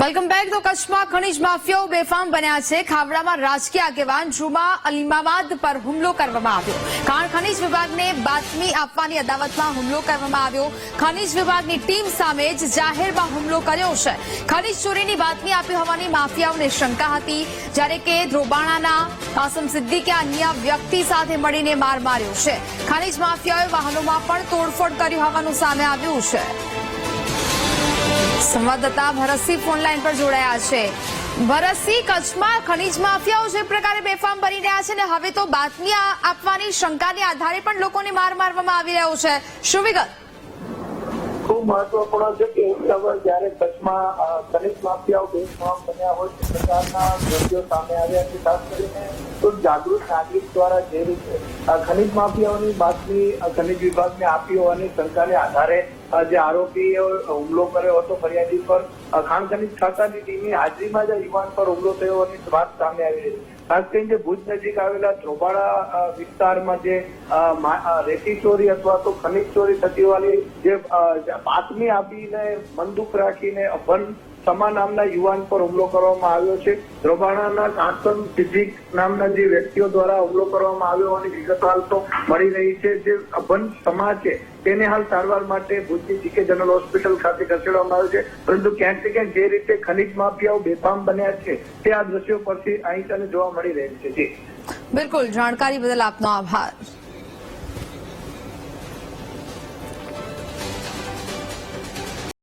Welcome back. તો કચ્છમાં ખનીજ માફિયાઓ બેફામ બન્યા છે। ખાવડામાં રાજકીય આગેવાન જુમા અલીમાબાદ પર હુમલો કરવામાં આવ્યો। ખાણ ખનીજ વિભાગને બાતમી આપવાની અદાવતમાં હુમલો કરવામાં આવ્યો। ખનીજ વિભાગની ટીમ સામે જ જાહેરમાં હુમલો કર્યો છે। ખનીજ ચોરીની બાતમી આપી હોવાની માફિયાઓને શંકા હતી, જ્યારે કે ધ્રોબાણાના કાસમ સિદ્દીકે અન્ય વ્યક્તિ સાથે મળીને માર માર્યો છે। ખનીજ માફિયાઓએ વાહનોમાં પણ તોડફોડ કરી હોવાનું સામે આવ્યું છે। સંવાદદાતા ભરતસિંહ ફોન લાઈન પર જોડાયા છે। ભરતસિંહ, કચ્છમાં ખનીજ માફિયાઓ જે પ્રકારે બેફામ બની રહ્યા છે ને હવે તો બાતમી આપવાની શંકાને આધારે પણ લોકોને માર મારવામાં આવી રહ્યો છે, શું વિગત? ખૂબ મહત્વપૂર્ણ છે કે જયારે કચ્છમાં ખનીજ માફિયાઓ બેફામ બન્યા હોય તે પ્રકારના દ્રશ્યો સામે આવ્યા છે। ખાસ કરીને તો જાગૃત નાગરિક દ્વારા જે રીતે ખનીજ માફિયાઓની બાતમી ખનીજ વિભાગને આપી હોવાની શંકાને આધારે જે આરોપીએ હુમલો કર્યો હતો ફરિયાદી પર, ખાણ ખનીજ ખાતાની ટીમની હાજરીમાં જ યુવાન પર હુમલો થયો હોવાની વાત સામે આવી રહી છે। ખાસ કરીને ભુજ નજીક આવેલા ધ્રોબાણા વિસ્તારમાં જે રેતી ચોરી અથવા તો ખનીજ ચોરી થતી હોવાની જે બાતમી આપીને બંદૂક રાખીને અભન સમા નામના યુવાન પર હુમલો કરવામાં આવ્યો છે। ધ્રોબાણાના કાસમ સિદ્દીક નામના જે વ્યક્તિઓ દ્વારા હુમલો કરવામાં આવ્યો હોવાની વિગત હાલ તો મળી રહી છે। જે અભન સમા છે તેને હાલ સારવાર માટે ભુજની જીકે જનરલ હોસ્પિટલ ખાતે ખસેડવામાં આવ્યો છે, પરંતુ ક્યાંક ને ક્યાંક જે રીતે ખનીજ માફિયાઓ બેફામ બન્યા છે તે આ દ્રશ્યો પરથી અહીં તને જોવા મળી રહ્યું છે। જી બિલકુલ, જાણકારી બદલ આપનો આભાર।